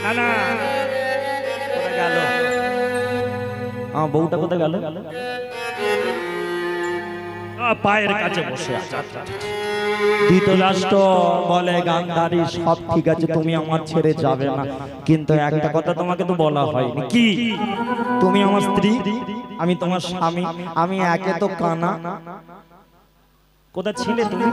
না না কোথায় গেল বউটা কোথায় গেল পায়ের কাছে বসে আছে ধৃতরাষ্ট্র বলে গান্ধারী সব ঠিক আছে তুমি আমার ছেড়ে যাবে না কিন্তু একটা কথা তোমাকে তো বলা হয়নি কি তুমি আমার স্ত্রী আমি তোমার স্বামী আমি একে তো কানা কোথায় ছিলে তুমি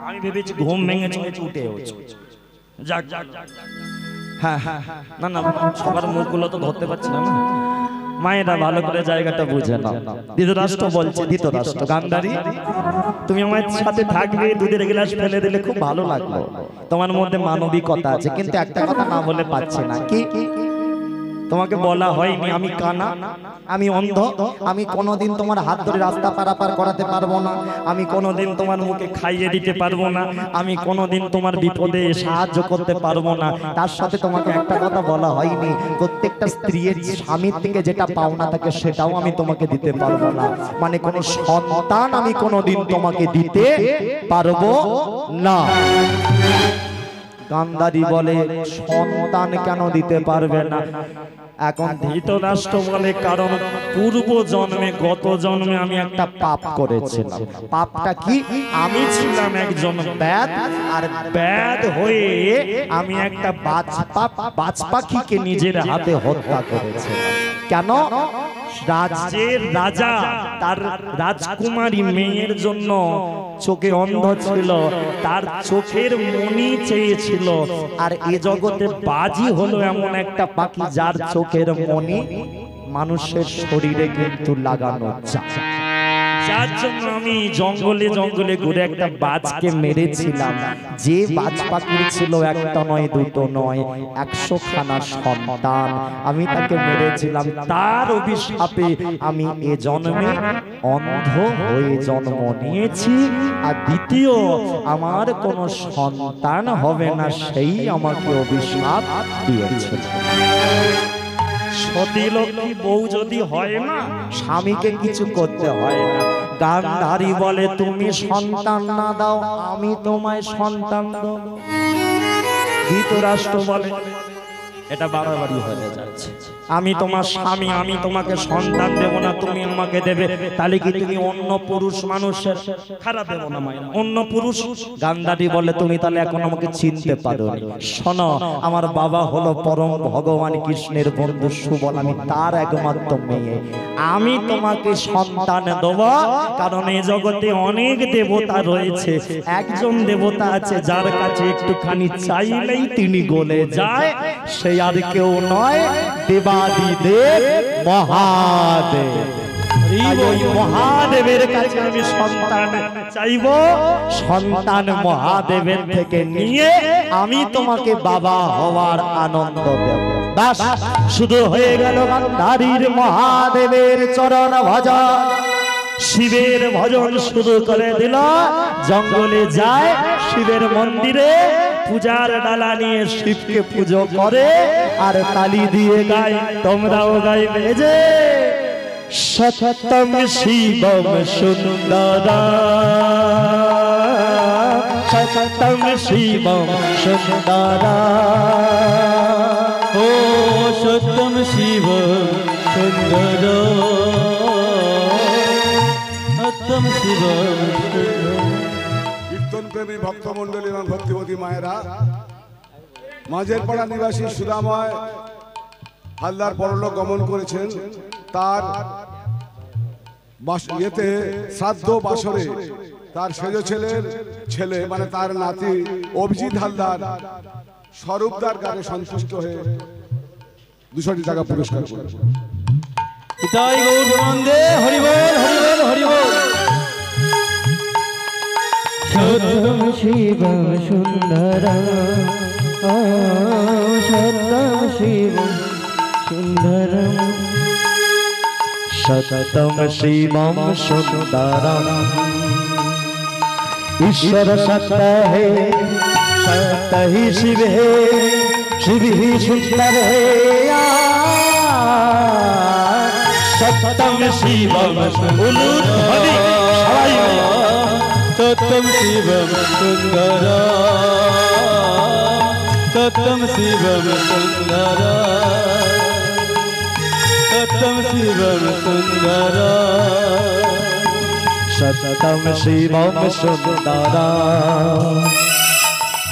আমি ভেবেছি ঘুম ভেঙে চলে উঠে যাক হ্যাঁ হ্যাঁ না না সবার মুখগুলো তো ধরতে পারছি না মায়েরা ভালো করে জায়গাটা বুঝে না ধৃতরাষ্ট্র বলছে ধৃতরাষ্ট্র গান্ধারী তুমি আমার সাথে থাকবে দুধের গ্লাস ফেলে দিলে খুব ভালো লাগলো তোমার মধ্যে মানবিকতা আছে কিন্তু একটা কথা না বলে পাচ্ছি না কি তোমাকে বলা হয়নি আমি কানা আমি অন্ধ আমি কোনোদিন তোমার হাত ধরে রাস্তা পারাপার করাতে পারবো না আমি কোনোদিন তোমার মুখে খাইয়ে দিতে পারবো না আমি কোনোদিন তোমার বিপদে সাহায্য করতে পারবো না তার সাথে তোমাকে একটা কথা বলা হয়নি প্রত্যেকটা স্ত্রীর স্বামীর থেকে যেটা পাওনা থাকে সেটাও আমি তোমাকে দিতে পারবো না মানে কোনো সন্তান আমি কোনোদিন তোমাকে দিতে পারবো না গান্ধারী বলে সন্তান কেন দিতে পারবে না এখন ধৃতরাষ্ট্র বলে কারণ পূর্ব জন্মে গত জন্মে আমি একটা পাপ করেছিলাম পাপটা কি আমি ছিলাম একজন ব্যাদ আর ব্যাদ হয়ে আমি একটা বাজ পাখিকে নিজের হাতে হত্যা করেছিলাম কেন রাজ্যের রাজা তার রাজকুমারী মেয়ের জন্য চোখে অন্ধ ছিল তার চোখের মনি চেয়েছিল আর এ জগতে বাজি হলো এমন একটা পাখি যার চোখের মনি মানুষের শরীরে কিন্তু লাগানো যায় যার জন্য আমি জঙ্গলে জঙ্গলে ঘুরে একটা বাজকে মেরেছিলাম যে বাজ পাখির ছিল একটা নয় দুটো নয় 100 খানা সন্তান আমি তাকে মেরেছিলাম তার অভিশাপে আমি এ জন্মে অন্ধ হয়ে জন্ম নিয়েছি আর দ্বিতীয় আমার কোনো সন্তান হবে না সেই আমাকে অভিশাপ দিয়েছে সতী লক্ষ্মী বউ যদি হয় না স্বামীকে কিছু করতে হয় না গান্ধারী বলে তুমি সন্তান না দাও আমি তোমায় সন্তান দেব ধৃতরাষ্ট্র বলে এটা বাড়াবাড়ি হয়ে যাচ্ছে আমি তোমার স্বামী আমি তোমাকে সন্তান দেব না তুমি আমাকে দেবে তাহলে কি তুমি অন্য পুরুষ মানুষের খারাপ দেব না মায়েরা অন্য পুরুষ গান্ধারী বলে তুমি তাহলে এখন আমাকে চিনতে পারোনি শোনো আমার বাবা হলো পরম ভগবান কৃষ্ণের বন্ধু সুবল আমি তার একমাত্র মেয়ে আমি তোমাকে সন্তান দেব কারণ এই জগতে অনেক দেবতা রয়েছে একজন দেবতা আছে যার কাছে একটুখানি চাইলেই তিনি গলে যায় সেই আর কেউ নয় দেবাদিদেব মহাদেব ওই মহাদেবের কাছে আমি সন্তান চাইব সন্তান মহাদেবের থেকে নিয়ে আমি তোমাকে বাবা হওয়ার আনন্দ দেব বাস শুধু হয়ে গেল গান্ধারীর মহাদেবের চরণ ভজন শিবের ভজন শুরু করে দিল জঙ্গলে যায় শিবের মন্দিরে পূজার ডালা নিয়ে শিবকে পুজো করে আর তালি দিয়ে গায় তোমরাও গাইবে যে সততম শিবম সুন্দরম সততম শিবম সুন্দরম ও সততম শিব সুন্দরম সততম শিব প্রেমী ভক্তমন্ডলী এবং ভক্তিবতী মায়েরা মাঝের পাড়া নিবাসী সুদাময় হালদার পরলোক গমন করেছেন তার ইয়েতে শ্রাদ্ধ বাসরে তার সেজ ছেলের ছেলে মানে তার নাতি অভিজিৎ হালদার স্বরূপদার গানে সন্তুষ্ট হয়ে 200 টাকা পুরস্কার করেছেন এটাই গৌর বন্দে হরি বল হরি বল হরি বল সততম শিবম সুন্দরম সততম শিবম সুন্দরম সততম শিবম সুন্দরম ईश्वर सत्य है सत्य ही शिव है शिव ही सुंदर है সত্যম শিবম উলুদ ধ্বনি সবাই सत्यम शिवम सुंदरा सत्यम शिवम सुंदरा सत्यम शिवम सुंदरा सततम शिवम सुंदरा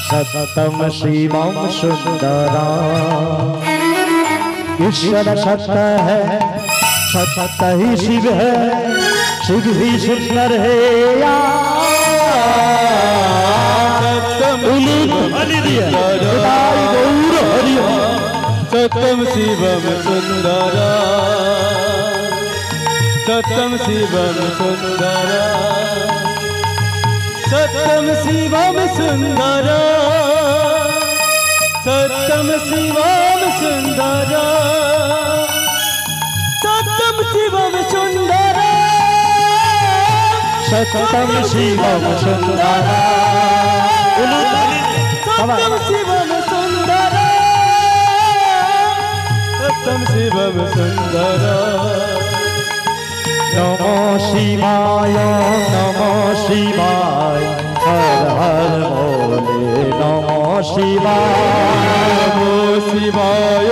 सततम शिवम सुंदरा ईश्वर सत्य है सत्य ही शिव है शिव ही सुंदर है सत्यम शिवम सुंदरा सत्यम शिवम सुंदरा सत्यम शिवम सुंदरा सत्यम शिवम सुंदरा सत्यम शिवम सुंदरा सततम शिवम सुंदरा सत्यम शिवम सुंदरा सत्यम शिवम सुंदरा नमो शिवाय हर हर भोले नमो शिवाय नमो शिवाय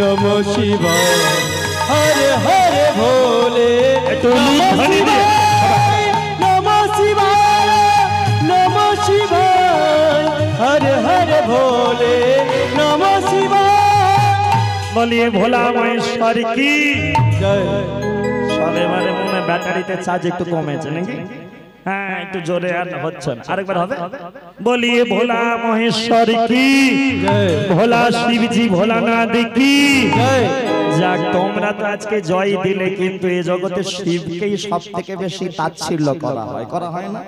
नमो शिवाय हर हर भोले नमो शिवाय नमो शिवाय हर हर भोले नमो शिवाय बोलिए भोला महेश्वर की जय সব এবারে মনে হয় ব্যাটারিতে চার্জ একটু কমেছে নাকি হ্যাঁ একটু জোরে আর হচ্ছে না আরেকবার হবে বলিয়ে ভোলা মহেশ্বর কি জয় ভোলা শিবজি ভোলানাথ কি জয় যাক তোমরা তো আজকে জয় দিলে কিন্তু এই জগতে শিবকেই সবথেকে বেশি তাচ্ছিল্য করা হয় না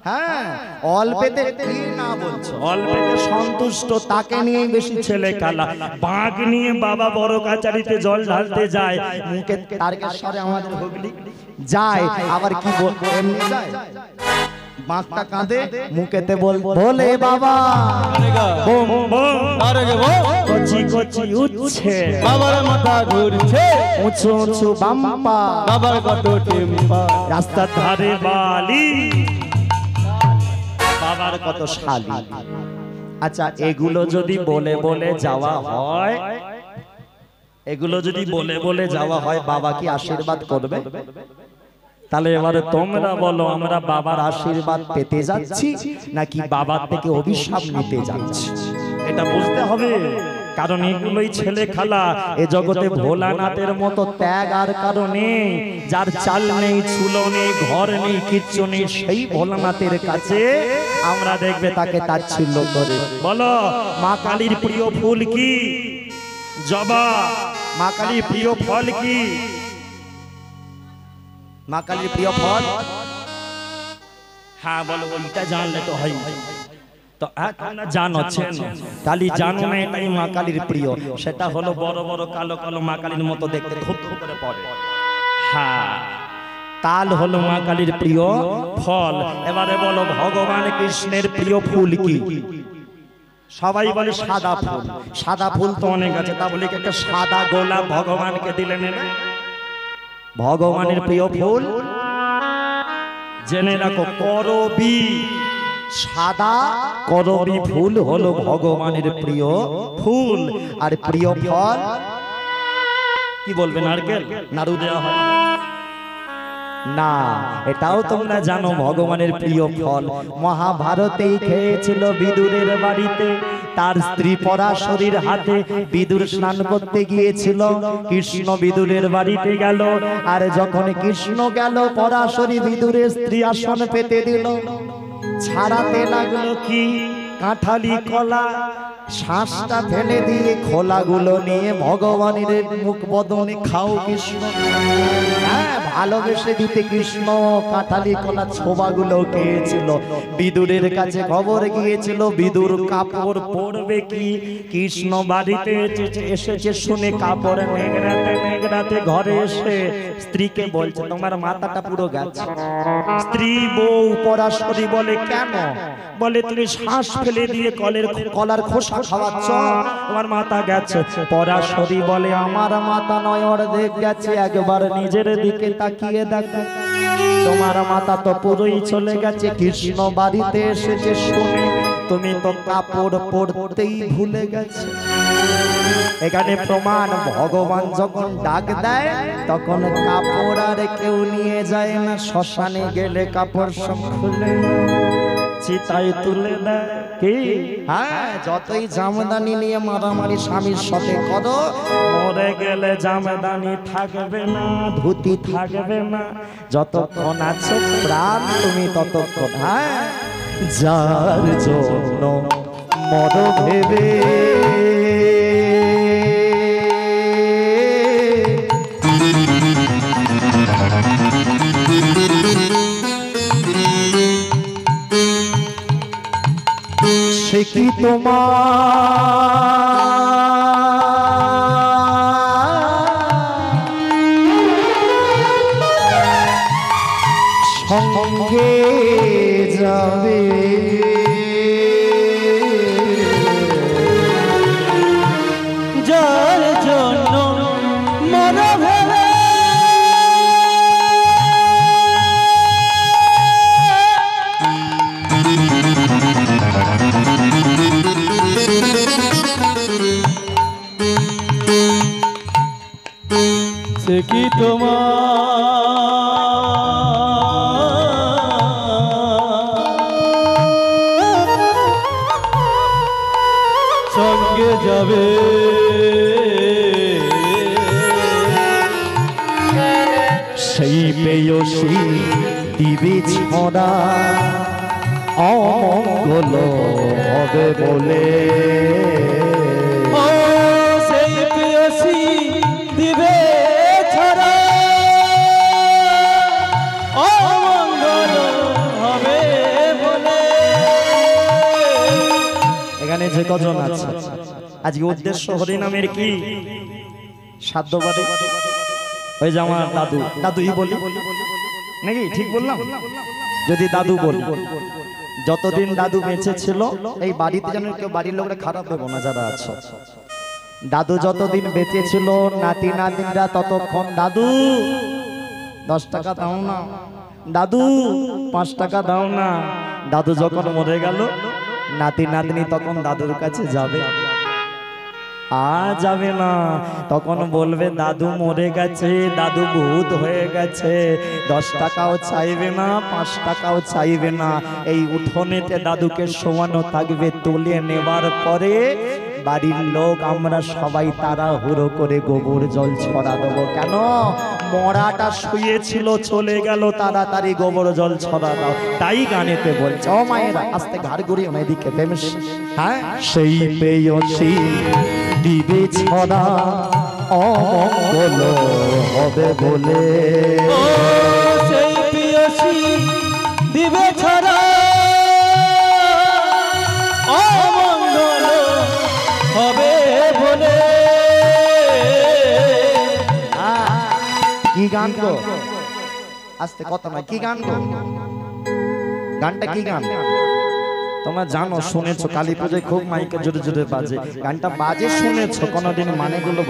হ্যাঁ অল্পেতে কি না বলছো অল্পেতে সন্তুষ্ট তাকে নিয়ে বেশি ছেলে কালা বাঘ নিয়ে বাবা বড় কাচারিতে জল ঢালতে যায় মুখে তারকেশ্বরে আমাদের হুগলি যায় আবার কি এমনি যায় বাঘটা কাঁদে মুখেতে বলে বাবা বোম বোম আরে গো কচি কচি উঠছে বাবার মাথা ঘুরছে উঁচু উঁচু বাম্পা বাবার কত টেম্পা রাস্তার ধারে বালি বাবার কত শালি আচ্ছা এগুলো যদি বলে বলে যাওয়া হয় এগুলো যদি বলে বলে যাওয়া হয় বাবা কি আশীর্বাদ করবে তাহলে এবারে তোমরা বলো আমরা বাবার আশীর্বাদ পেতে যাচ্ছি নাকি বাবার থেকে অভিশাপ নিতে যাচ্ছি এটা বুঝতে হবে কারণ এগুলোই ছেলে খালা এ জগতে ভোলানাথের মতো ত্যাগ আর কারণে যার চাল নেই চুলো নেই ঘর নেই কিচ্ছু নেই সেই ভোলানাথের কাছে আমরা দেখবে তাকে তাচ্ছিল্য করে বলো মা কালীর প্রিয় ফুল কি জবা মা কালীর প্রিয় ফল কি মা কালীর প্রিয় ফল হ্যাঁ বলো ওইটা জানলে তো হয় তো তোমরা জানো কালী জানো না এটাই মা কালীর প্রিয় সেটা হলো বড় বড় কালো কালো মা কালীর মতো দেখতে খুব করে পড়ে হ্যাঁ তাল হলো মা কালীর প্রিয় ফল এবারে বলো ভগবান কৃষ্ণের প্রিয় ফুল কি সবাই বলে সাদা ফুল সাদা ফুল তো অনেক আছে তা বলে একটা সাদা গোলাপ ভগবানকে দিলেন না ভগবানের প্রিয় ফুল জেনে রাখো করবী সাদা করবী ফুল হলো ভগবানের প্রিয় ফুল আর প্রিয় ফল কি বলবেন নারকেল নাড়ু দেওয়া হয় না এটাও তোমরা জানো ভগবানের প্রিয় ফল মহাভারতেই খেয়েছিল বিদুরের বাড়িতে তার স্ত্রী পরাশরীর হাতে বিদুর স্নান করতে গিয়েছিল কৃষ্ণ বিদুরের বাড়িতে গেল আর যখন কৃষ্ণ গেল পরাশরী বিদুরের স্ত্রী আসন পেতে দিল ছাড়াতে লাগলো কি কাঁঠালি কলা শ্বাসটা ফেলে দিয়ে খোলাগুলো নিয়ে ভগবানের মুখ বদনে খাও কৃষ্ণ হ্যাঁ ভালোবেসে দিতে কৃষ্ণ কাঁঠালি কলা ছোবাগুলো খেয়েছিল বিদুরের কাছে খবর গিয়েছিল বিদুর কাপড় পরবে কি কৃষ্ণ বাড়িতে এসেছে শুনে কাপড় নেগড়াতে নেগড়াতে ঘরে এসে স্ত্রীকে বলছে তোমার মাথাটা পুরো গেছে স্ত্রী বউ পরাশরী বলে কেন বলে তুমি শ্বাস ফেলে দিয়ে কলার খোসা খাওয়াচ্ছ? তোমার মাথা গেছে। পরাশরী বলে আমার মাথা নয়, অর্ধেক গেছে, একবার নিজের দিকে তাকিয়ে দেখো, তোমার মাথা তো পুরোই চলে গেছে। কৃষ্ণ বাড়িতে এসেছে শুনে তুমি তো কাপড় পরতেই ভুলে গেছে। এখানে প্রমাণ, ভগবান যখন ডাক দেয় তখন কাপড় আর কেউ নিয়ে যায় না, শ্মশানে গেলে কাপড় সব খুলে চিতায় তুলে দেয়। কি হ্যাঁ, যতই জামদানি নিয়ে মারামারি স্বামীর সাথে করো, মরে গেলে জামদানি থাকবে না, ধুতি থাকবে না, যতক্ষণ আছে প্রাণ তুমি ততক্ষণ। হ্যাঁ, যার জন্য মর ভেবে সে কি তোমার সঙ্গে যাবে, যার জন্য মন ভেবে সে কি তোমার সঙ্গে যাবে, সেই পেয়সী দিবি ছড়া অমঙ্গল হবে বলে। ও সেই প্রিয়সী দিবে ছড়া অমঙ্গল হবে বলে। এখানে যে কজন আছে আজকে উদ্দেশ্য হরিনামের কি সাধ্য বাদে, ওই যে আমার দাদু, দাদুই বলি নাকি ঠিক বললাম? যদি দাদু বলি, যতদিন দাদু বেঁচে ছিল এই বাড়িতে যেন কেউ বাড়ির লোকরা খারাপ দেবো না যারা আছে, দাদু যতদিন বেঁচে ছিল নাতি নাতিনরা ততক্ষণ দাদু 10 টাকা দাও না, দাদু 5 টাকা দাও না। দাদু যখন মরে গেল নাতি নাতনি তখন দাদুর কাছে যাবে, আর যাবে না, তখন বলবে দাদু মরে গেছে, দাদু ভূত হয়ে গেছে। 10 টাকাও চাইবে না, 5 টাকাও চাইবে না, এই উঠোনেতে দাদুকে শোয়ানো থাকবে। তুলে নেবার পরে বাড়ির লোক আমরা সবাই তাড়াহুড়ো করে গোবর জল ছড়া দেবো। কেন? মরাটা শুয়েছিল চলে গেল, তাড়াতাড়ি গোবর জল ছড়া দাও। তাই গানেতে বলছে, ও মায়েরা আস্তে ঘাড় ঘুরিয়ে এদিকে ফেমেস। হ্যাঁ, সেই পেয়সী দিবে ছড়া অমঙ্গল হবে বলে। ও সেই প্রিয়সী দিবে ছড়া অমঙ্গল হবে বলে। কি গান গো? আস্তে কথা নয়, কি গান গো? গানটা কি গান তোমরা জানো, শুনেছো, কালী পুজোয় খুব মাইকে জোরে জোরে বাজে, গানটা বাজে শুনেছো, কোনোদিন মানেগুলো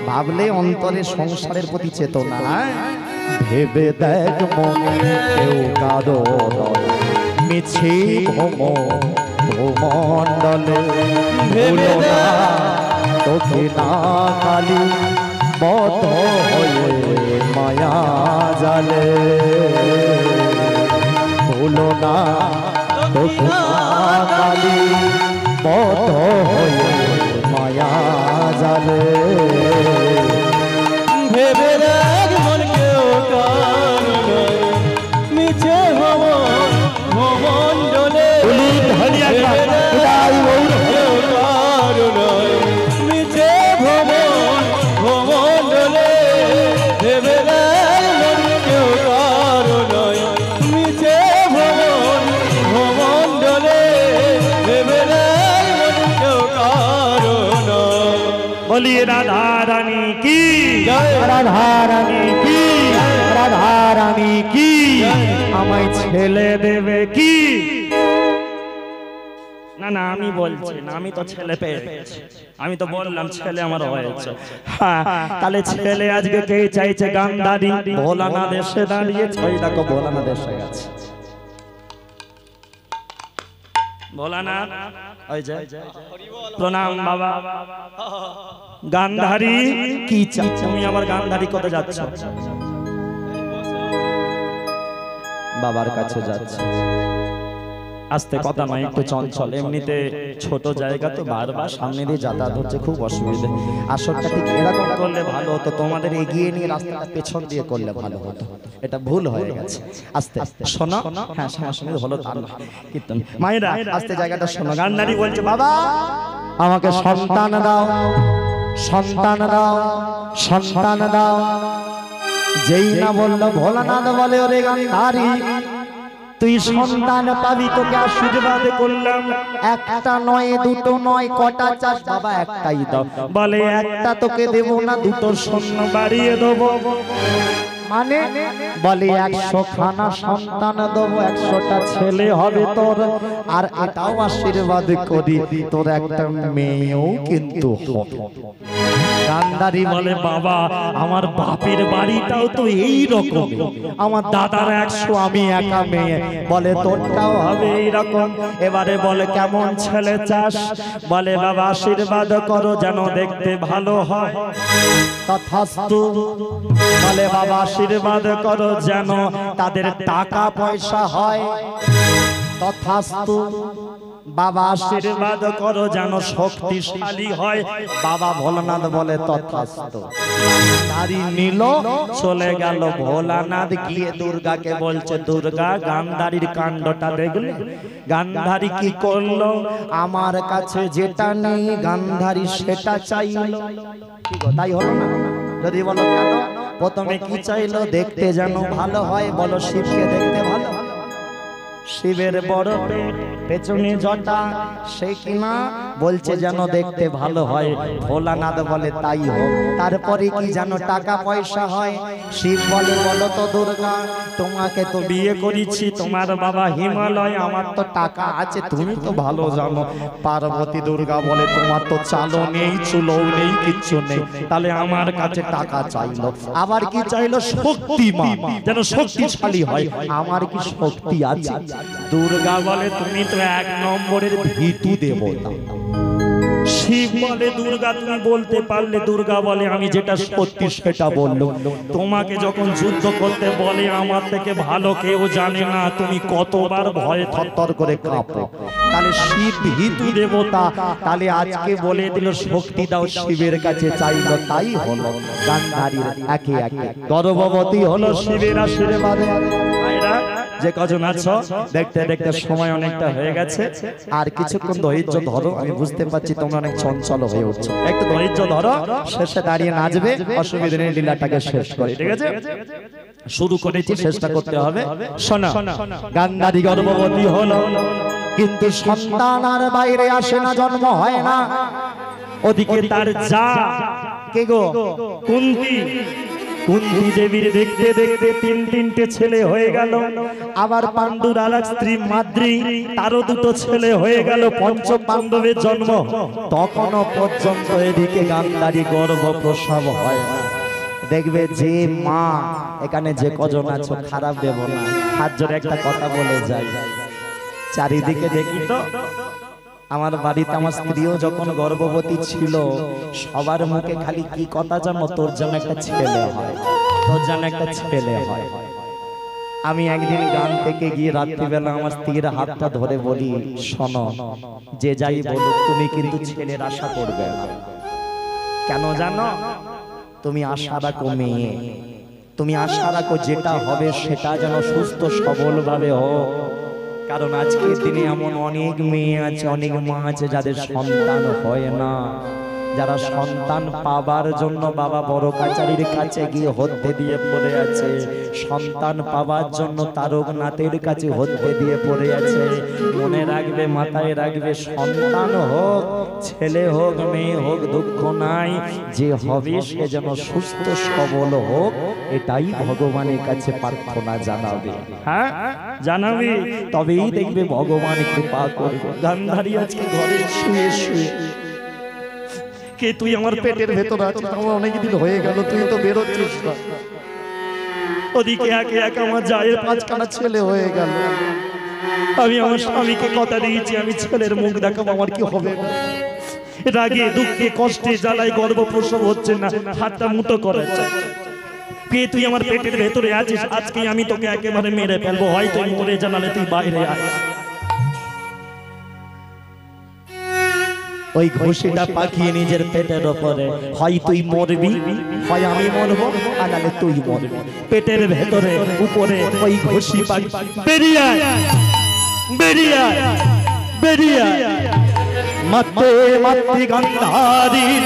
ভাবলে অন্তরে সংসারের প্রতি চেতনা। ভেবে দেখ মনে কেউ কারো মিছে ভূমণ্ডলে, ভুলো না তোকে না কালী বদ্ধ হয়ে মায়া জালে, ভুলো না তোকে না কালী বদ্ধ হয়ে মায়া জালে। ভেবে দেখ মন কেউ কারো মিছে ভূমণ্ডলে, ভেবে দেখ কেউ কারো মিছে ভূমণ্ডলে, ভেবে দেখ মন কেউ কারো মিছে ভূমণ্ডলে, ভেবে দেখ মন কেউ কারো। বলিয়ে রাধা রানী কি, জয়। রাধা রানী কি, রাধা রানী কি, আমায় ছেলে দেবে কি? না না আমি বলছি না, আমি তো ছেলে পেয়ে গেছি, আমি তো বললাম ছেলে আমার হয়েছে। হ্যাঁ তাহলে ছেলে আজকে কে চাইছে গান্ধারী? ভোলানাথ এসে দাঁড়িয়েছে, ওই দেখো ভোলানাথ এসে গেছে। ভোলানাথ ওই যে প্রণাম বাবা। গান্ধারী কি চাই? তুমি আবার গান্ধারী কোথায় যাচ্ছ? বাবার কাছে যাচ্ছে। আস্তে কথা নয়, একটু চঞ্চল, এমনিতে ছোট জায়গা তো বারবার সামনে দিয়ে যাতায়াত হচ্ছে, খুব অসুবিধে। আসরটা ঠিক এরকম করলে ভালো হতো, তোমাদের এগিয়ে নিয়ে রাস্তাটা পেছন দিয়ে করলে ভালো হতো, এটা ভুল হয়ে গেছে। আস্তে শোনো, হ্যাঁ সমস্যা নেই, হলো তার কীর্তন মায়েরা, আস্তে জায়গাটা শোনো। গান্ধারী বলছে বাবা আমাকে সন্তান দাও, সন্তান দাও, সন্তান দাও। যেই না বললো ভোলানাথ বলে ওরে গান্ধারী তুই সন্তান পাবি, তোকে আশীর্বাদ করলাম। একটা নয়, দুটো নয়, কটা চাস? বাবা একটাই দাও। বলে একটা তোকে দেব না, দুটো সৈন্য বাড়িয়ে দেবো। মানে বলে 100 খানা সন্তান দেবো, 100টা ছেলে হবে তোর। আর এটাও আশীর্বাদ করি তোর একটা মেয়েও কিন্তু হবে। গান্ধারী বলে বাবা আমার বাপের বাড়িটাও তো এই রকম, আমার দাদার 100, আমি একা মেয়ে। বলে তোরটাও হবে এইরকম। এবারে বলে কেমন ছেলে চাস? বলে বাবা আশীর্বাদ করো যেন দেখতে ভালো হয়। তথাস্তু। বলে বাবা আশীর্বাদ করো যেন তাদের টাকা পয়সা হয়। তথাস্তু। বাবা আশীর্বাদ করো যেন শক্তিশালী হয়। বাবা ভোলানাথ বলে তথাস্তু। গান্ধারী নিল, চলে গেল। ভোলানাথ গিয়ে দুর্গাকে বলছে দুর্গা গান্ধারীর কাণ্ডটা দেখলে? গান্ধারী কি করলো? আমার কাছে যেটা নেই গান্ধারী সেটা চাইলো। কি গো তাই হলো না? যদি বলো কেন? প্রথমে কি চাইলো? দেখতে যেন ভালো হয়। বলো শিবকে দেখতে ভালো, শিবের বড় পেট, পেছনে জটা, সে কিনা বলছে যেন দেখতে ভালো হয়। ভোলানাথ বলে তাই হোক। তারপরে কি যেন টাকা পয়সা হয়। শিব বলে বলো তো দুর্গা তোমাকে তো বিয়ে করেছি, তোমার বাবা হিমালয়, আমার তো টাকা আছে, তুমি তো ভালো জানো। পার্বতী দুর্গা বলে তোমার তো চালও নেই, চুলও নেই, কিচ্ছু নেই, তাহলে আমার কাছে টাকা চাইলো। আবার কি চাইলো? শক্তিমান, যেন শক্তিশালী হয়। আমার কি শক্তি আছে? দুর্গা বলে তুমি তো 1 নম্বরের ভীতু দেবতা। শিব বলে দুর্গা তুমি বলতে পারলে? দুর্গা বলে আমি যেটা সত্যি সেটা বললো। তোমাকে যখন যুদ্ধ করতে বলে আমার থেকে ভালো কেউ জানে না, তুমি কতবার ভয়ে থরথর করে কাঁপো। তাহলে শিব ভীতু দেবতা, তাহলে আজকে বলে দিল শক্তি দাও, শিবের কাছে চাইলো, তাই হলো। গান্ধারীর একে একে গর্ভবতী হলো শিবের আশীর্বাদে। যে কজন আছো দেখতে দেখতে সময় অনেকটা হয়ে গেছে, আর কিছুক্ষণ ধৈর্য ধরো। আমি বুঝতে পারছি তোমরা অনেক চঞ্চল হয়ে উঠছো, একটু ধৈর্য ধরো। শেষে দাঁড়িয়ে নাচবে, অসুবিধা নেই, লীলাটাকে শেষ করি, ঠিক আছে? শুরু করেছি, চেষ্টা করতে হবে। শোনা, গান্ধারী গর্ভবতী হলো, কিন্তু সন্তান আর বাইরে আসে না, জন্ম হয় না। ওদিকে তার যা কে গো কুন্তী, কুন্তী দেবীর দেখতে দেখতে 3টে ছেলে হয়ে গেল। আবার পাণ্ডুর আরেক স্ত্রী মাদ্রী, তারও 2টো ছেলে হয়ে গেল। পঞ্চম পাণ্ডবের জন্ম। তখনও পর্যন্ত এদিকে গান্ধারী গর্ভ প্রসব হয় না। দেখবে যে মা, এখানে যে কজন আছো খারাপ দেব না, হাত জোরে একটা কথা বলে যাই। চারিদিকে দেখি তো, আমার বাড়িতে আমার স্ত্রীও যখন গর্ভবতী ছিল, সবার মুখে খালি কি কথা জানো? তোর যেন একটা ছেলে হয়, তোর যেন একটা ছেলে হয়। আমি একদিন গান থেকে গিয়ে রাত্রিবেলা আমার স্ত্রীর হাতটা ধরে বলি, শোনো, যে যাই বলুক তুমি কিন্তু ছেলের আশা করবে না। কেন জানো? তুমি আশা রাখো মেয়ে, তুমি আশা রাখো যেটা হবে সেটা যেন সুস্থ সবল ভাবে হোক। কারণ আজকের দিনে এমন অনেক মেয়ে আছে, অনেক মা আছে যাদের সন্তান হয় না। যারা সন্তান পাবার জন্য বাবা বড় কাচারির কাছে গিয়ে হত্যে দিয়ে পড়ে আছে, সন্তান পাবার জন্য তারকনাথের কাছে হত্যে দিয়ে পড়ে আছে। মনে রাখবে, মাথায় রাখবে, সন্তান হোক, ছেলে হোক, মেয়ে হোক, দুঃখ নাই, যে হবে সে যেন সুস্থ সবল হোক, এটাই ভগবানের কাছে প্রার্থনা জানাবে। হ্যাঁ জানাবে, তবেই দেখবে ভগবান কৃপা করবে। গান্ধারী আজকে ঘরে শুয়ে শুয়ে, কে তুই আমার পেটের ভেতর আছিস, আমার অনেকদিন হয়ে গেল, তুই তো বেরোচ্ছিস না। ওদিকে একে একে আমার জায়ের 5খানা ছেলে হয়ে গেল। আমি আমার স্বামীকে কথা দিয়েছি আমি ছেলের মুখ দেখাবো, আমার কি হবে? রাগে দুঃখে কষ্টে জ্বালায় গর্ভ প্রসব হচ্ছে না, হাতটা মুটো করে। কে তুই আমার পেটের ভেতরে আছিস, আজকে আমি তোকে একেবারে মেরে ফেলবো, হয় তুই মরে জানালে তুই বাইরে আয়। ওই ঘষিটা পাকিয়ে নিজের পেটের ওপরে, হয় তুই মরবি, হয় আমি মরবো, আর নাহলে তুই মরবি। পেটের ভেতরে উপরে ওই ঘষি পাকি, বেরিয়ে আয়, বেরিয়ে আয়, বেরিয়ে আয়। মাতে মাতে গান্ধারীর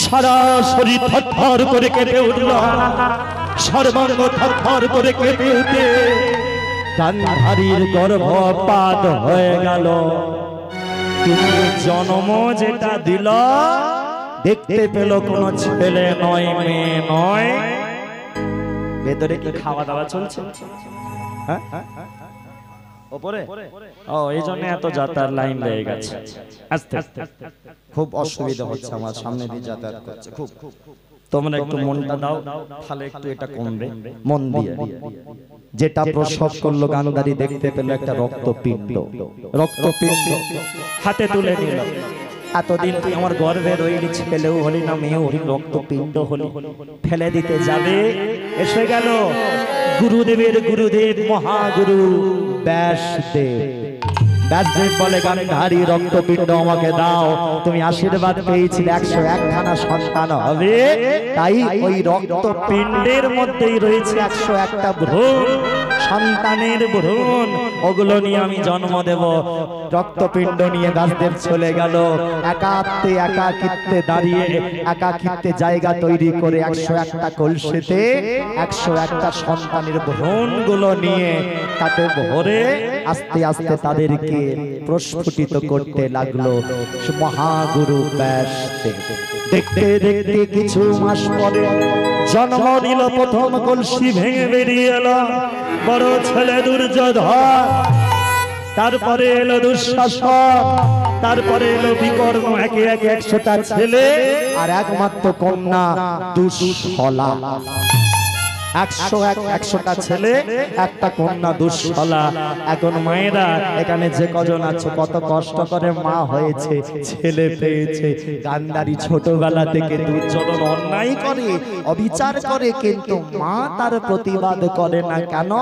সারা শরীর থরথর করে কেঁপে উঠল, সর্বাঙ্গ থরথর করে কেঁপে উঠে গান্ধারীর গর্ভপাত হয়ে গেল। কিন্তু জন্ম যেটা দিল, দেখতে পেল কোন ছেলে নয়, মেয়ে নয়। ভেতরে কি খাওয়া দাওয়া চলছে? হ্যাঁ ওপরে, ও এই জন্য এত যাতায়াত লাইন লেগে গেছে। আস্তে আস্তে খুব অসুবিধা হচ্ছে, আমার সামনে দিয়ে যাতায়াত করছে খুব। তোমরা একটু মনটা দাও, তাহলে একটু এটা কমবে। মন দিয়ে, যেটা প্রসব করলো গান্ধারী দেখতে পেল একটা রক্তপিণ্ড, রক্তপিণ্ড হাতে তুলে নিল। এতদিন তুই আমার গর্ভে রইলি, ছেলেও হলি না, মেয়েও হলি, রক্তপিণ্ড হলি, ফেলে দিতে যাবে। এসে গেল গুরুদেবের গুরুদেব মহাগুরু ব্যাসদেব। ব্যাসদেব বলে, গান্ধারী রক্তপিণ্ড আমাকে দাও, তুমি আশীর্বাদ পেয়েছিলে 101খানা সন্তান হবে, তাই ওই রক্তপিণ্ডের মধ্যেই রয়েছে 101টা ভ্রূণ, সন্তানের ভ্রূণ, ওগুলো নিয়ে আমি জন্ম দেব। রক্তপিণ্ড নিয়ে ব্যাসদেব চলে গেল, একাত্মে একাকিত্বে দাঁড়িয়ে, একাকিত্বে জায়গা তৈরি করে 101টা কলসিতে 101টা সন্তানের ভ্রূণগুলো নিয়ে তাতে ভরে আস্তে আস্তে তাদেরকে প্রস্ফুটিত করতে লাগলো মহাগুরু ব্যাসদেব। দেখতে দেখতে কিছু মাস পরে জন্ম নিল প্রথম কলসি, ভেঙে বেরিয়ে এলো বড় ছেলে দুর্যোধন, তারপরে এলো দুঃশাসন, তারপরে এলো বিকর্ম, একে একে 100টা ছেলে আর একমাত্র কন্যা দুঃশলা। 100টা ছেলে, একটা কন্যা দুঃশলা। এখন মায়েরা এখানে যে কজন আছে, কত কষ্ট করে মা হয়েছে, ছেলে পেয়েছে। গান্ধারী ছোটবেলা থেকে দুর্যোধন অন্যায় করে, অবিচার করে, কিন্তু মা তার প্রতিবাদ করে না। কেন?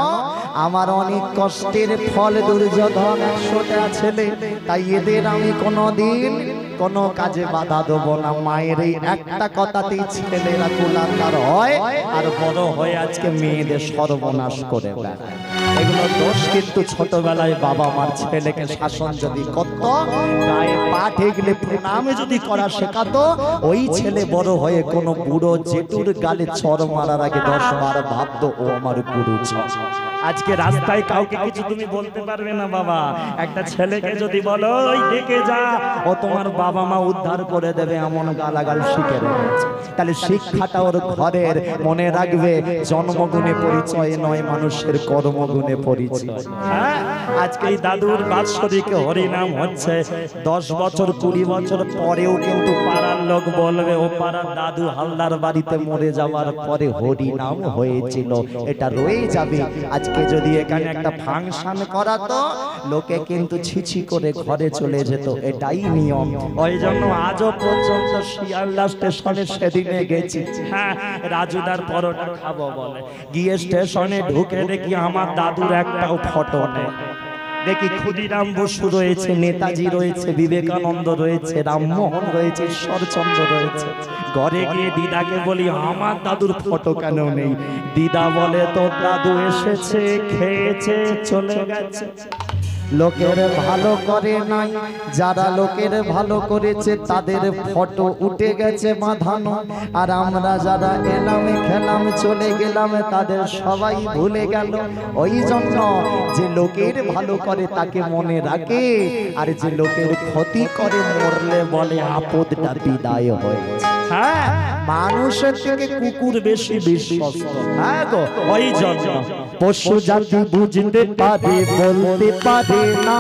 আমার অনেক কষ্টের ফল দুর্যোধন, 100টা ছেলে, তাই এদের আমি কোনোদিন কোনো কাজে বাধা দেবো না। মায়ের এই একটা কথাতেই ছেলেরা কুলাঙ্গার হয়, আর বড় হয়ে আজকে মেয়েদের সর্বনাশ করে বেড়ায়। এগুলো দোষ কিন্তু ছোটবেলায় বাবা মার ছেলেকে শাসন যদি করত, গায়ে পা ঠেকলে প্রণামে যদি করা শেখাতো, ওই ছেলে বড় হয়ে কোনো বুড়ো জেঠুর গালে চড় মারার আগে 10 বার ভাবতো ও আমার গুরু। আজকে রাস্তায় কাউকে কিছু তুমি বলতে পারবে না বাবা। একটা ছেলেকে যদি বলো ওই দেখে যা, ও তোমার বাবা মা উদ্ধার করে দেবে, এমন গালাগাল শিখে রেখেছে। তাহলে শিক্ষাটা ওর ঘরের। মনে রাখবে, জন্মগুণে পরিচয় নয়, মানুষের কর্মগুণে পরিচয়। হ্যাঁ, আজকে এই দাদুর বাৎসরিকে হরিনাম হচ্ছে, 10 বছর 20 বছর পরেও কিন্তু পাড়ার লোক বলবে ও পাড়ার দাদু হালদার বাড়িতে মরে যাওয়ার পরে হরিনাম হয়েছিল, এটা রয়ে যাবে। আজকে যদি এখানে একটা ফাংশন করাতো, লোকে কিন্তু ছিছি করে ঘরে চলে যেত, এটাই নিয়ম। ওই জন্য আজও পর্যন্ত শিয়ালদা স্টেশনে সেদিনে গেছি, হ্যাঁ, রাজুদার পরোটা খাবো বলে, গিয়ে স্টেশনে ঢুকে দেখি আমার দাদুর একটাও ফটো নেই। দেখি ক্ষুদিরাম বসু রয়েছে, নেতাজি রয়েছে, বিবেকানন্দ রয়েছে, রামমোহন রয়েছে, ঈশ্বরচন্দ্র রয়েছে। ঘরে গিয়ে দিদাকে বলি আমার দাদুর ফটো কেন নেই? দিদা বলে তোর দাদু এসেছে, খেয়েছে, চলে গেছে। লোকের ভালো করে নাই, যারা লোকের ভালো করেছে তাদের ফটো উঠে গেছে বাঁধানো, আর আমরা যারা এলাম খেলাম চলে গেলাম তাদের সবাই ভুলে গেল। ওই জন্য যে লোকের ভালো করে তাকে মনে রাখে, আর যে লোকের ক্ষতি করে মরলে বলে আপদটা বিদায় হয়েছে। হ্যাঁ, মানুষের থেকে কুকুর বেশি বিশ্বস্ত। হ্যাঁ গো, ওই জন্য পশু জাতি বুঝতে পারে বলতে পারে না,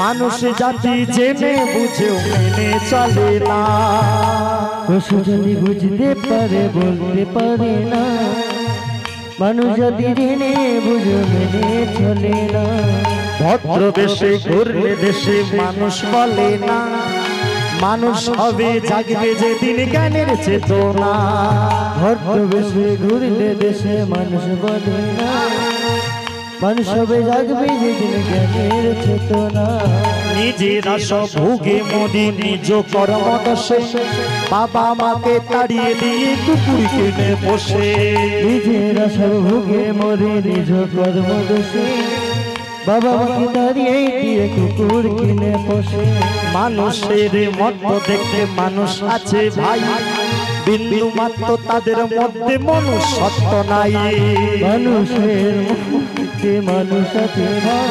মানুষ জাতি জেনে বুঝে মেনে চলে না। পশু যদি বুঝতে পারে বলতে পারে না, মানুষ যদি জেনে বুঝে মেনে চলে না। ভদ্র বেশে ঘুরলে দেশে মানুষ বলে না, মানুষ হবে জাগবে যেদিন জ্ঞানের চেতনা। ভদ্র বেশে ঘুরলে দেশে মানুষ বলে না, মানুষ হবে জাগবে যেদিন জ্ঞানের চেতনা। নিজেরা সব ভোগে মরি নিজ কর্ম দোষে, বাবা মাকে তাড়িয়ে দিয়ে কুকুর কিনে বসে। নিজেরা সব ভোগে মরে নিজ কর্ম দোষে, বাবা মাকে দাঁড়িয়ে দিয়ে কুকুর কিনে পোষে। মানুষের মতো দেখতে মানুষ আছে ভাই, বিন্দু মাত্র তাদের মধ্যে মনুষ্যত্ব নাই। মানুষের মধ্যে মানুষ আছে ভাই,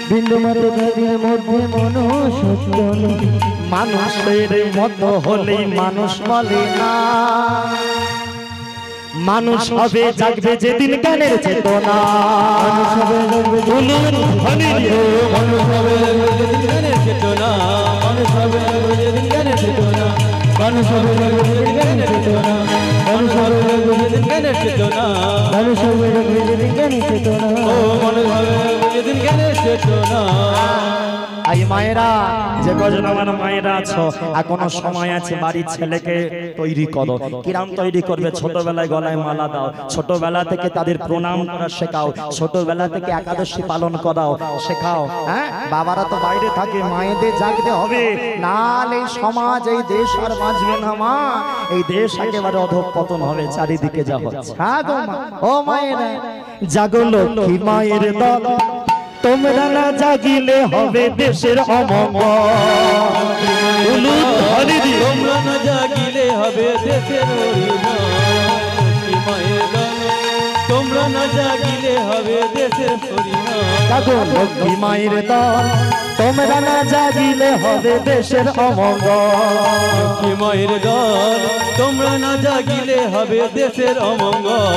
বিন্দু মাত্র তাদের মধ্যে মনুষ্যত্ব নাই। মানুষের মতো হলে মানুষ বলে না, মানুষ হবে জাগবে যেদিন জ্ঞানের চেতনা। মানুষ হবে জাগবে বলুন হরি বল। মানুষ হবে জাগবে যেদিন জ্ঞানের চেতনা। মানুষ হবে জাগবে যেদিন জ্ঞানের চেতনা। মানুষ হবে জাগবে যেদিন জ্ঞানের চেতনা। মানুষ হবে জাগবে যেদিন জ্ঞানের চেতনা। মানুষ হবে জাগবে যেদিন জ্ঞানের চেতনা। ও মানুষ হবে জাগবে যেদিন জ্ঞানের চেতনা। আই মায়েরা, যে কজন আমার মায়েরা আছো, এখনো সময় আছে, বাড়ির ছেলেকে তৈরি করো। কিরাম তৈরি করবে? ছোটবেলায় গলায় মালা দাও, ছোটবেলা থেকে তাদের প্রণাম করা শেখাও, ছোটবেলা থেকে একাদশী পালন করাও শেখাও। হ্যাঁ, বাবারা তো বাইরে থাকে, মায়েদের জাগতে হবে, নালে সমাজ এই দেশ আর বাঁচবে না মা। এই দেশ একেবারে অধঃপতন হবে, চারিদিকে যা হচ্ছে। হ্যাঁ গো মা, ও মায়েরা, জাগো লক্ষ্মী মায়ের দল, তোমরা না জাগিলে হবে দেশের অমঙ্গল। তোমরা না জাগিলে হবে দেশের হরিনাম। মায়ের দল, তোমরা না জাগিলে হবে দেশের হরিনাম। জাগো লক্ষ্মী মায়ের দল, তোমরা না জাগিলে হবে দেশের অমঙ্গল। মায়ের দল, তোমরা না জাগিলে হবে দেশের অমঙ্গল।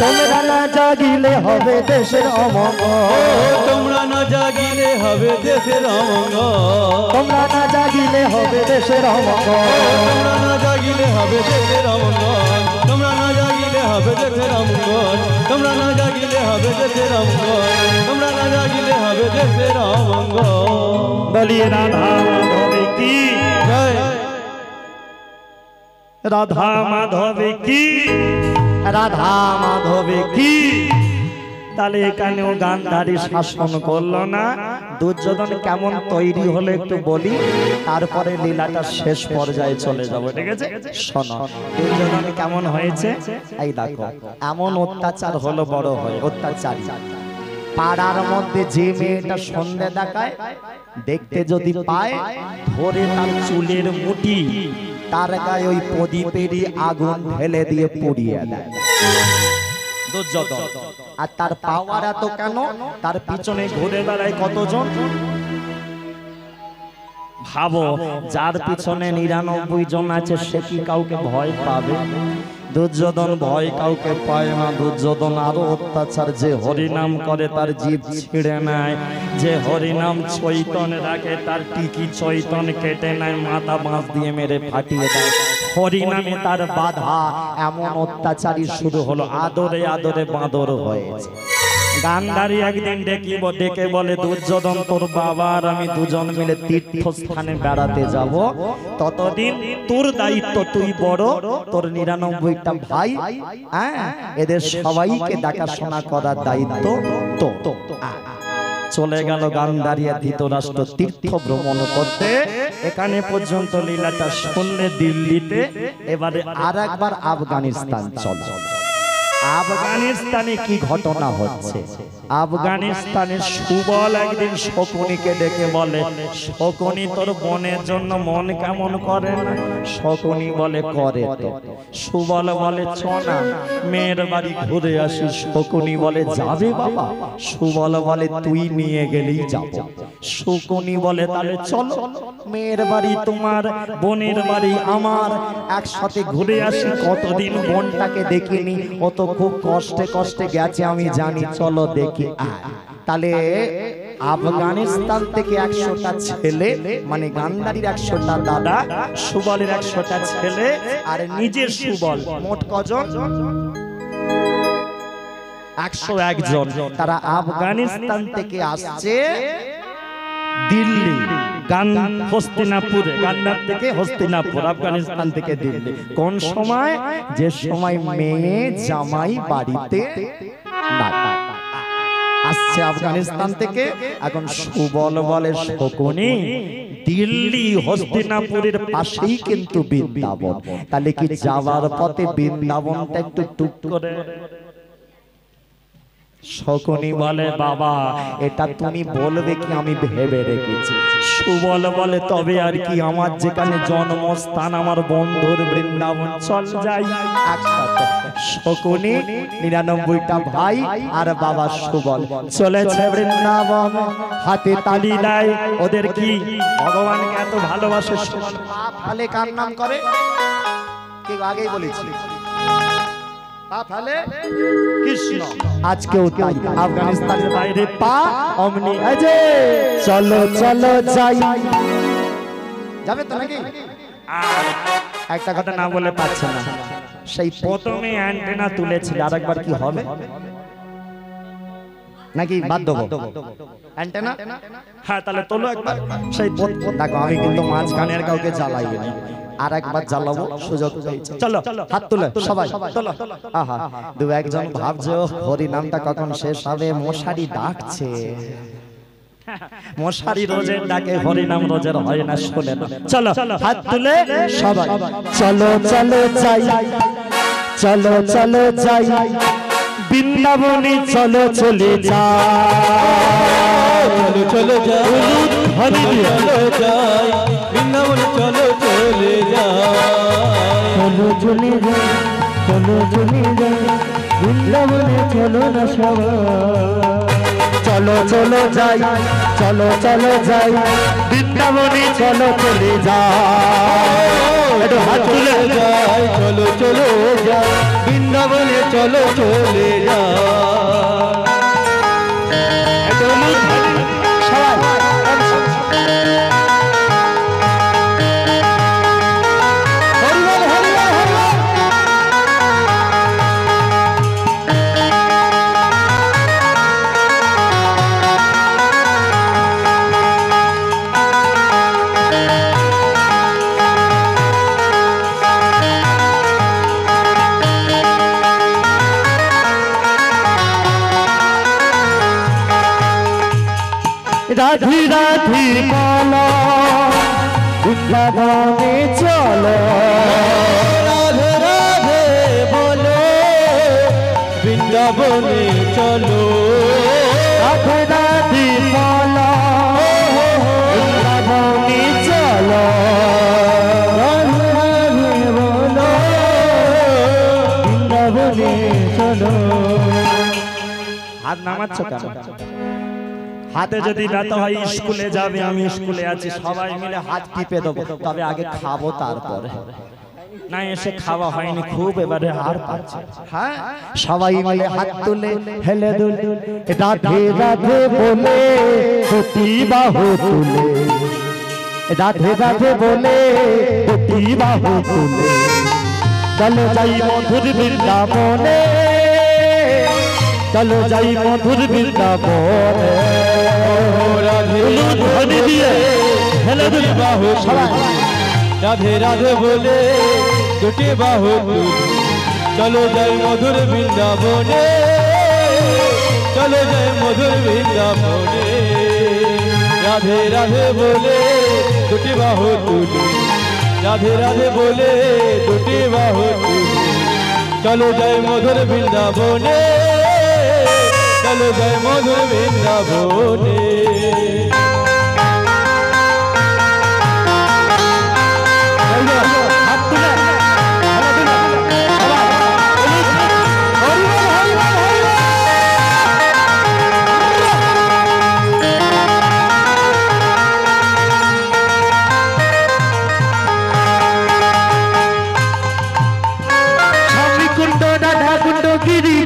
তোমরা না জাগিলে হবে দেশের অমঙ্গল। তোমরা না জাগিলে হবে দেশের অমঙ্গল। তোমরা না জাগিলে হবে দেশের অমঙ্গল। তোমরা না জাগিলে হবে দেশের অমঙ্গল। তোমরা না জাগিলে হবে দেশের অমঙ্গল। তোমরা না জাগিলে হবে দেশের অমঙ্গল। তোমরা না জাগিলে হবে দেশের অমঙ্গল। বলি রাধা মাধবে কি, জয়। রাধা মাধবে কি, রাধা মাধবে কি। তাহলে এখানেও গান্ধারী শাসন করলো না। দুর্যোধন কেমন তৈরি হলো একটু বলি, তারপরে লীলাটা শেষ পর্যায়ে চলে যাবো, ঠিক আছে? শোনো, দুর্যোধন কেমন হয়েছে এই দেখো। এমন অত্যাচার হলো বড় হয়, অত্যাচারী। পাড়ার মধ্যে যে মেয়েটা সন্ধে দেখায়, দেখতে যদি পায়, ধরে তার চুলের মুঠি, তার গায়ে ওই প্রদীপেরই আগুন ঢেলে দিয়ে পুড়িয়ে দেয় দুর্যোধন। আর তার পাওয়ার এত কেন? তার পিছনে ঘুরে বেড়ায় কতজন ভাবো, যার পিছনে 99 জন আছে সে কি কাউকে ভয় পাবে? দুর্যোধন ভয় কাউকে পায় না। দুর্যোধন আরো অত্যাচার, যে হরিনাম করে তার জিভ ছিঁড়ে নেয়, যে হরিনাম চৈতন রাখে তার টিকি চৈতন কেটে নেয়, মাথা বাঁশ দিয়ে মেরে ফাটিয়ে দেয়। হরিনামে তার বাধা, এমন অত্যাচারী শুরু হলো। আদরে আদরে বাঁদর হয়েছে। গান্ধারী একদিন ডেকে বলে, দুর্যোধন তোর বাবা আর আমি দুজন মিলে তীর্থস্থানে বেড়াতে যাব, ততদিন তোর দায়িত্ব, তুই বড়, তোর 99টা ভাই, হ্যাঁ, এদের সবাইকে দেখাশোনা করার দায়িত্ব তো। চলে গেল গান্ধারী আর ধৃতরাষ্ট্র তীর্থ ভ্রমণ করতে। এখানে পর্যন্ত লীলাটা শুনলে দিল্লিতে, এবারে আর একবার আফগানিস্তান চল। আফগানিস্তানে কি ঘটনা হচ্ছে? আফগানিস্তানের সুবল একদিন শকুনিকে ডেকে বলে, শকুনি তোর বোনের জন্য মন কেমন করে না? শকুনি বলে করে তো। সুবল বলে চনা মেয়ের বাড়ি ঘুরে আসি। শকুনি বলে যাবে বাবা? সুবল বলে তুই নিয়ে গেলেই যাব। শকুনি বলে তাহলে চলো মেয়ের বাড়ি তোমার, বোনের বাড়ি আমার, একসাথে ঘুরে আসি। কতদিন বোনটাকে দেখিনি, ও তো খুব কষ্টে কষ্টে গেছে আমি জানি, চলো দেখি। তাহলে আফগানিস্তান থেকে 100টা ছেলে, মানে গান্ধারীর 100টা দাদা, সুবলের 100টা ছেলে আর নিজের সুবল, মোট কজন? 101 জন। তারা আফগানিস্তান থেকে আসছে দিল্লি, হস্তিনাপুরে। গান্ধার থেকে হস্তিনাপুর, আফগানিস্তান থেকে দিল্লি। কোন সময়? যে সময় মেয়ে জামাই বাড়িতে না আসছে আফগানিস্তান থেকে। এখন সুবল বলে শকুনি দিল্লি হস্তিনাপুরের পাশেই কিন্তু বৃন্দাবন, তাহলে কি যাওয়ার পথে বৃন্দাবনটা একটু টুক করে? শকুনি বলে বাবা এটা তুমি বলবে কি আমি ভেবে রেখেছি। সুবল বলে তবে আর কি, আমার যেখানে জন্মস্থান, আমার বন্ধুর বৃন্দাবন, চল যাই একসাথে। শকুনি 99টা ভাই আর বাবা সুবল চলেছে বৃন্দাবন, হাতে তালি দেয়। ওদের কি ভগবানকে এত ভালোবাসে। সুবল পা ফেলে কার নাম করে? কে আগেই বলেছি, পা ফেলে কৃষ্ণ। আজকেও তাই, আফগানিস্তানের বাইরে পা অমনি আজে চলো চলো যাই। যাবে তো নাকি? আর একটা কথা না বলে পাচ্ছে না, সেই প্রথমে অ্যান্টেনা তুলেছিল, আরেকবার কি হবে নাকি বাদ দেবো অ্যান্টেনা? হ্যাঁ তাহলে তোলো একবার। সেই দেখো আমি কিন্তু মাঝখানের কাউকে জ্বালাই না, আর একবার জ্বালাবো সুযোগ পেয়েছে। চলো হাত তুলে সবাই তোলো। আহা দু একজন ভাবছো হরি নামটা কখন শেষ হবে, মশারি ডাকছে। মশারি রোজের ডাকে, হরি নাম রোজের হয় না, শোনে না। চলো হাত তুলে সবাই চলো চলো যাই, চলো চলো যাই বৃন্দাবনে, চলো চলে যাই, চলো চলো যাই, হরি চলো যাই বৃন্দাবনে, চলো চলে যাই, চলো চলে যাই, চলো চলে যাই বৃন্দাবনে, চলো না সবাই। চলো চলো যাই, চলো চলো যাই বৃন্দাবনে, চলো চলে যাই। একটু হাত তুলে যাই, চলো চলো যাই বৃন্দাবনে, চলো চলে যাই। রাধি রাধি বলো বৃন্দাবনে চলো, রাধে রাধে বলো বৃন্দাবনে চলো, রাধে রাধি বলো বৃন্দাবনে চলো, রাধে রাধে বলো বৃন্দাবনে চলো। হাত নামাচ্ছ কেন? হাতে যদি ব্যথা হয় স্কুলে যাবে, আমি স্কুলে আছি, সবাই মিলে হাত টিপে দেবো, তবে আগে খাবো তারপরে। না এসে খাওয়া হয়নি খুব, এবারে আর পাচ্ছে। হ্যাঁ সবাই মিলে হাত তুলে হেলে দুলে রাধে রাধে বলে দুটি বাহু তুলে, রাধে রাধে বলে দুটি বাহু তুলে, চলো যাই মধুর বৃন্দাবনে, চলো যাই মধুর বৃন্দাবনে। ধ্বনি দিয়ে হেলে দুলে বাহু সবাই, রাধে রাধে বলে দুটি বাহু তুলে, চলো যাই মধুর বৃন্দাবনে, চলো যাই মধুর বৃন্দাবনে। রাধে রাধে বলে দুটি বাহু তুলে, রাধে রাধে বলে দুটি বাহু তুলে, চলো যাই মধুর বৃন্দাবনে, চলো যাই মধুর বৃন্দাবনে।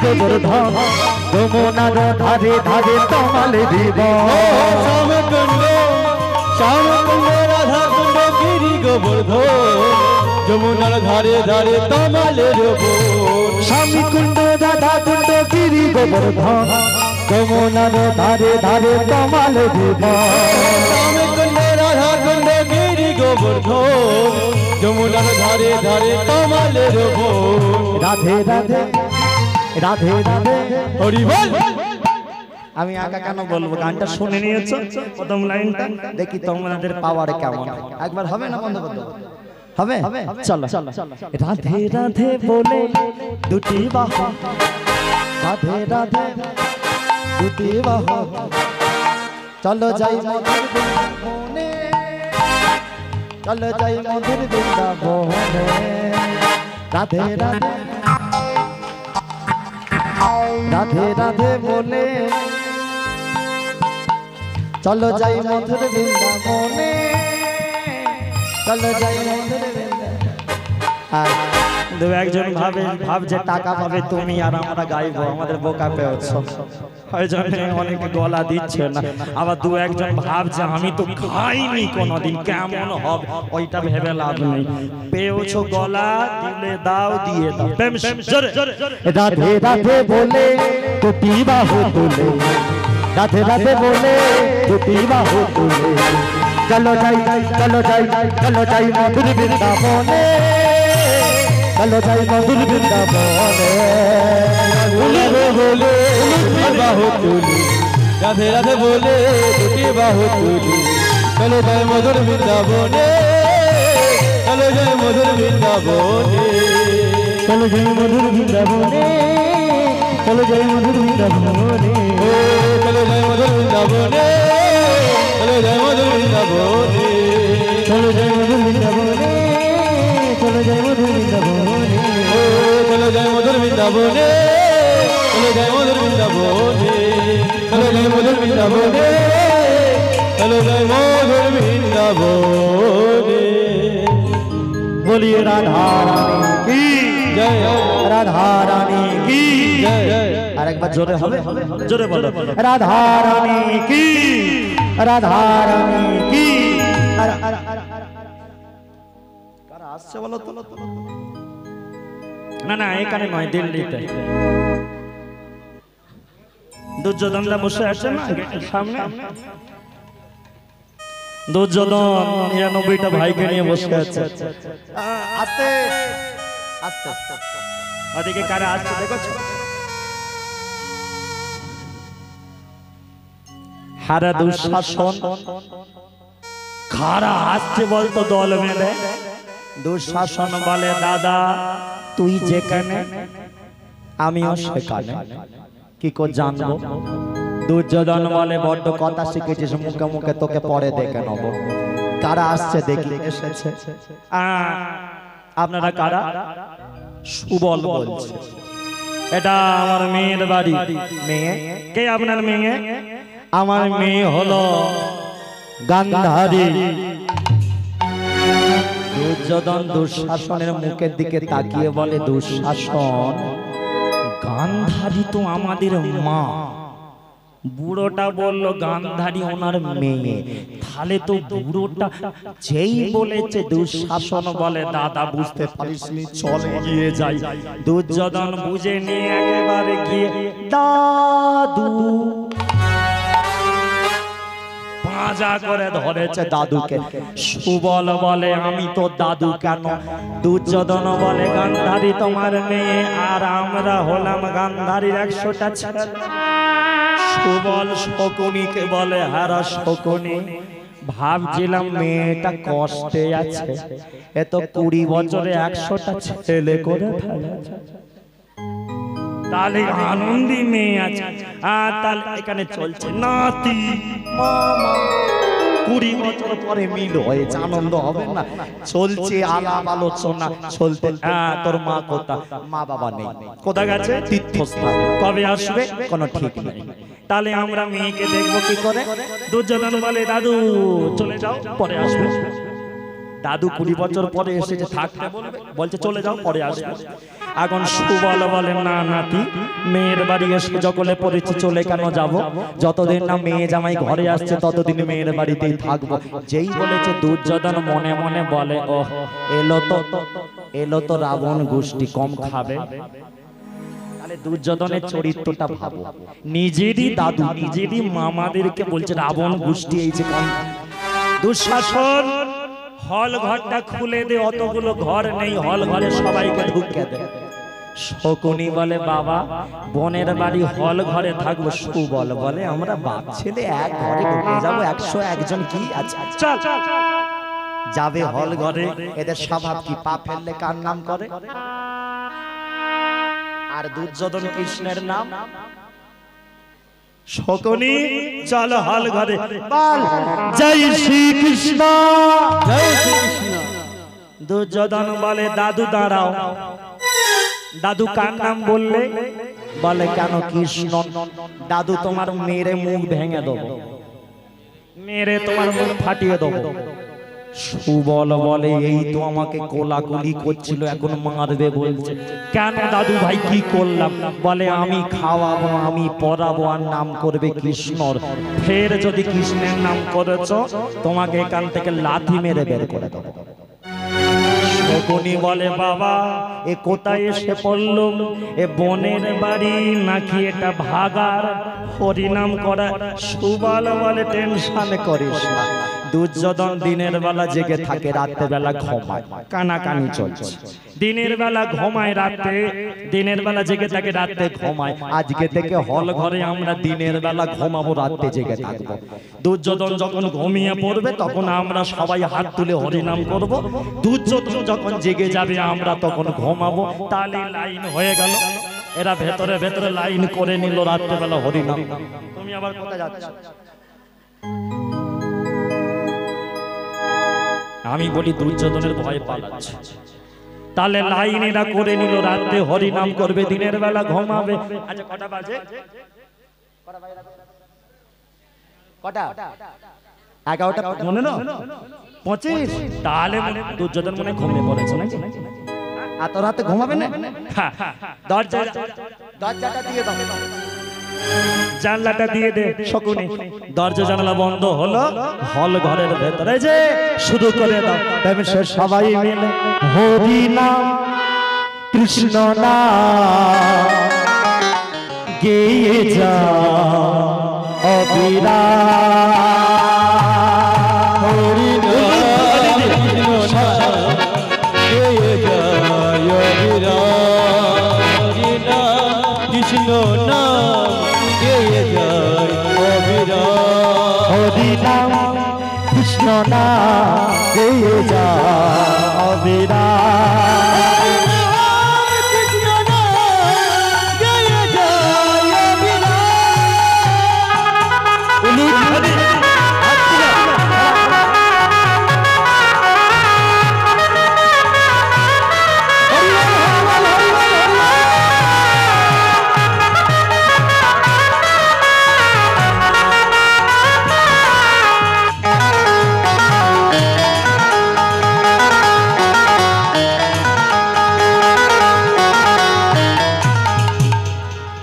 গোবর্ধন যমুনার ধারে ধারে তমালে দিব, শ্যামকুণ্ড শ্যামকুণ্ড রাধা কুণ্ড গিরি গোবর্ধন যমুনার ধারে ধারে তমালের বোন। স্বামী কুণ্ড রাধা কুণ্ড গিরি গোবর্ধন যমুনার ধারে ধারে তমালে দিব, শ্যামকুণ্ড রাধা কুণ্ড গিরি গোবর্ধন যমুনার ধারে ধারে তমালের বোন। রাধে রাধে রাধে রাধে হরি বল। আমি একা কেন বলবো, গানটা শুনে নিয়েছো প্রথম লাইনটা, দেখি তোমাদের পাওয়ার কেমন। একবার হবে না বন্ধ করতে হবে? চলো রাধে রাধে বলে দুটি বাহু, রাধে রাধে দুটি বাহু, চলো যাই মধুর বৃন্দাবনে, চলো যাই মধুর বৃন্দাবনে। রাধে রাধে রাধে রাধে বলে চলো যাই মধুর বৃন্দাবনে, চলো যাই মধুর বৃন্দাবনে। দু একজন ভাবছে টাকা পাবে তুমি আর আমরা গাইবো, আমাদের বোকা পেয়েছ, ওই জন্য অনেকে গলা দিচ্ছে না। আবার দু একজন ভাবছে আমি তো খাইনি কোনোদিন, কেমন হবে, ওইটা ভেবে লাভ নেই। পেয়েছো গলা, দিলে দাও, দিয়ে দাও। রাধে রাধে বলে দুটি বাহু তুলে, রাধে রাধে বলে দুটি বাহু তুলে, চলো যাই চলো যাই চলো যাই মধুর বৃন্দাবনে, চলো যাই মধুর বৃন্দাবনে। বলে বলে দুটি বাহু তুলি, রাধে রাধে বলে দুটি বাহু তুলি, চলো যাই মধুর বৃন্দাবনে, চলো যাই মধুর বৃন্দাবনে। চলো যাই মধুর বৃন্দাবনে, চলো যাই মধুর বৃন্দাবনে, ও চলো যাই মধুর বৃন্দাবনে, চলো যাই মধুর বৃন্দাবনে। চলো যাই মধুর বৃন্দাবনে, চলো যাই মধুর বৃন্দাবনে, ও চলো যাই মধুর বৃন্দাবনে, চলো যাই মধুর বৃন্দাবনে, চলো যাই মধুর বৃন্দাবনে, চলো যাই মধুর বৃন্দাবনে। বলিয়ে রাধা রানী কি জয়, রাধা রানী কি জয় জয়। আর একবার জোরে হবে, জোরে বলো। রাধা রানী কি, রাধা রানী কি। কারা আসছে বলো তো? না না, এখানে নয়, দিল্লিতে। দুর্যোধনরা বসে আছে না সামনে, দুর্যোধন ৯৯টা ভাইকে নিয়ে বসে আছে। আস্তে আস্তে ওদিকে কারা আসছে দেখছো? হারা দুঃশাসন কারা আসছে বলতো দল মেলে? দুঃশাসন বলে দাদা তুই যেখানে আমিও সেখানে, কি করে জানবো? দুর্যোধন বলে বড্ড কথা শিখেছিস, মুখে মুখে তোকে পরে দেখে নেব। কারা আসছে দেখি এসেছে। আপনারা কারা? সুবল বলছে এটা আমার মেয়ের বাড়ি। মেয়ে কে? আপনার মেয়ে? আমার মেয়ে হলো গান্ধারী। দুর্যোধন দুঃশাসনের মুখের দিকে তাকিয়ে বলে, দুঃশাসন গান্ধারী তো আমাদের মা। বুড়োটা বলল গান্ধারী ওনার মেয়ে। তাহলে তো বুড়োটা যেই বলেছে, দুঃশাসন বলে দাদা বুঝতে পারিসনি, চল গিয়ে যাই। দুর্যোধন বুঝে নিয়ে একেবারে গিয়ে দাদু পাঁজা করে ধরেছে দাদুকে। সুবল বলে আমি তো দাদু কেন? দুর্যোধন বলে গান্ধারী তোমার মেয়ে আর আমরা হলাম গান্ধারীর ১০০টা ছেলে। সুবল শকুনিকে বলে, হারা শকুনি ভাবছিলাম মেয়েটা কষ্টে আছে, এত ২০ বছরে ১০০টা ছেলে করে ফেলেছে। তাহলে আনন্দী মেয়ে আছে। তাহলে এখানে চলছে নাতি মামা 20 বছর পরে মিল হয়েছে, আনন্দ হবে না? চলছে আলাপ আলোচনা চলতে। তোর মা কোথা? মা বাবা নেই। কোথা গেছে? তীর্থস্থানে। কবে আসবে কোনো ঠিক নেই। তাহলে আমরা মেয়েকে দেখবো কি করে? দুর্যোধন বলে দাদু চলে যাও, পরে আসবে। দাদু 20 বছর পরে এসেছে, থাকতে বলবে, বলছে চলে যাও, পরে আসবে। এখন সুবল বলে না নাতি, মেয়ের বাড়ি এসে জকলে পড়েছি, চলে কেন যাব? যতদিন না মেয়ে জামাই ঘরে আসছে ততদিন মেয়ের বাড়িতেই থাকবো। যেই বলেছে দুর্যোধন মনে মনে বলে ও এলো তো রাবণ গোষ্ঠী, কম খাবে। তাহলে দুর্যোধনের চরিত্রটা ভাবো, নিজেরই দাদু নিজেরই মামাদেরকে বলছে রাবণ গোষ্ঠী এই যে কম। দুঃশাসন হল ঘরটা খুলে দে, অতগুলো ঘর নেই, হল ঘরে সবাইকে ঢুকে দে। শকুনি বলে বাবা বোনের বাড়ি হল ঘরে থাকবো। সুবল বলে আমরা বাপ ছেলে এক ঘরে ঢুকে যাবো, 101 জন কি আছে, চল যাবে হল ঘরে। এদের স্বভাব কি, পা ফেললে কার নাম করে? আর দুর্যোধন কৃষ্ণের নাম। শকুনি চল হল ঘরে, বল জয় শ্রী কৃষ্ণ, জয় শ্রীকৃষ্ণ। দুর্যোধন বলে দাদু দাঁড়াও। দাদু কার নাম বললে? বলে কেন কৃষ্ণ। দাদু তোমার মেরে মুখ ভেঙে দেবো, মেরে তোমার মুখ ফাটিয়ে দেবো। সুবল বলে এই তো আমাকে কোলাকুলি করছিল, এখন মারবে বলছে। কেন দাদু ভাই কি করলাম? বলে আমি খাওয়াবো, আমি পড়াবো, আর নাম করবে কৃষ্ণর। ফের যদি কৃষ্ণের নাম করেছ তোমাকে এখান থেকে লাথি মেরে বের করে দেবো। শকুনি বলে বাবা এ কোথায় এসে পড়লো? এ বনের বাড়ি নাকি এটা ভাগার? হরিনাম করা। সুবল বলে টেনশন করিস না, দুর্যোধন দিনের বেলা জেগে থাকে, রাত্রে বেলা ঘুমায়, কানাকানি চলছে। দিনের বেলা ঘুমায়, রাতে দিনের বেলা জেগে থাকে, রাতে ঘুমায়। আজকে থেকে হল ঘরে আমরা দিনের বেলা ঘুমাবো, রাতে জেগে থাকবো। দুর্যোধন যখন ঘুমিয়ে পড়বে তখন আমরা সবাই হাত তুলে হরিনাম করব। দুর্যোধন যখন জেগে যাবে আমরা তখন ঘুমাবো। তাহলে লাইন হয়ে গেল। এরা ভেতরে ভেতরে লাইন করে নিল, রাত্রে বেলা হরিনাম। তুমি আবার কোথায় যাচ্ছ? আমি বলি দুর্যোধনের ভয় পালাচ্ছে। তাহলে লাইন এরা করে নিল, রাতে হরিনাম করবে, দিনের বেলা ঘুমাবে। আচ্ছা কটা বাজে? কটা? 11টা মনে না 25। তাহলে দুর্যোধন মনে ঘুমিয়ে পড়েছে নাকি? এত রাতে ঘুমাবে না? দরজাটা দিয়ে দাও, জানলাটা দিয়ে দে। শকুনি দরজা জানলা বন্ধ হলো, হল ঘরের ভেতরে যে শুরু করে দাও। তবে সে সবাই মিলে হরি নাম কৃষ্ণ নাম গেয়ে যা অবিরাম। হরি নাম কৃষ্ণ নাম গেয়ে যায় অবিরাম। হরি নাম কৃষ্ণ নাম গেয়ে যায় অবিরাম। হরি নাম কৃষ্ণ নাম গেয়ে যা অবিরাম।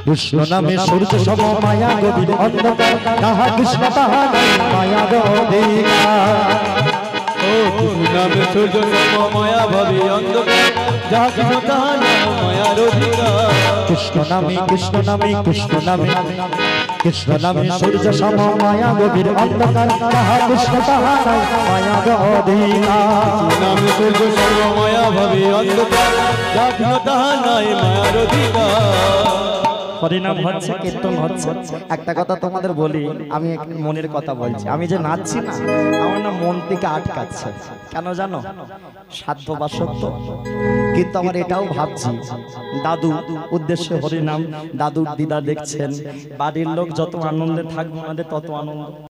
কৃষ্ণ নামে সূর্য সম মায়া গভীর অন্ধকার, তাহা কৃষ্ণ তাহা নাই মায়া অধিকার। ও কৃষ্ণ নামে সূর্য সম মায়া ভাবি অন্ধকার, যাহা কৃষ্ণ তাহা নাই মায়ার অধিকার। কৃষ্ণ নামে কৃষ্ণ নামে কৃষ্ণ নামে কৃষ্ণ নামে সূর্য সম মায়া গভীর অন্ধকার, তাহা কৃষ্ণ তাহা নাই মায়া অধিকার। নামে সূর্য সম মায়া ভাবি অন্ধকার, যাহা কৃষ্ণ তাহা নাই মায়ার অধিকার। হরিনাম হচ্ছে, কীর্তন হচ্ছে। একটা কথা তোমাদের বলি, আমি এক মনের কথা বলছি, আমি যে নাচছি না, আমার না মন থেকে আটকাচ্ছে। কেন জানো? সাধ্য বা সত্য, কিন্তু আমার এটাও ভাবছি, দাদু উদ্দেশ্যে হরিনাম, দাদুর দিদা দেখছেন, বাড়ির লোক যত আনন্দে থাকবে আমাদের তত আনন্দ।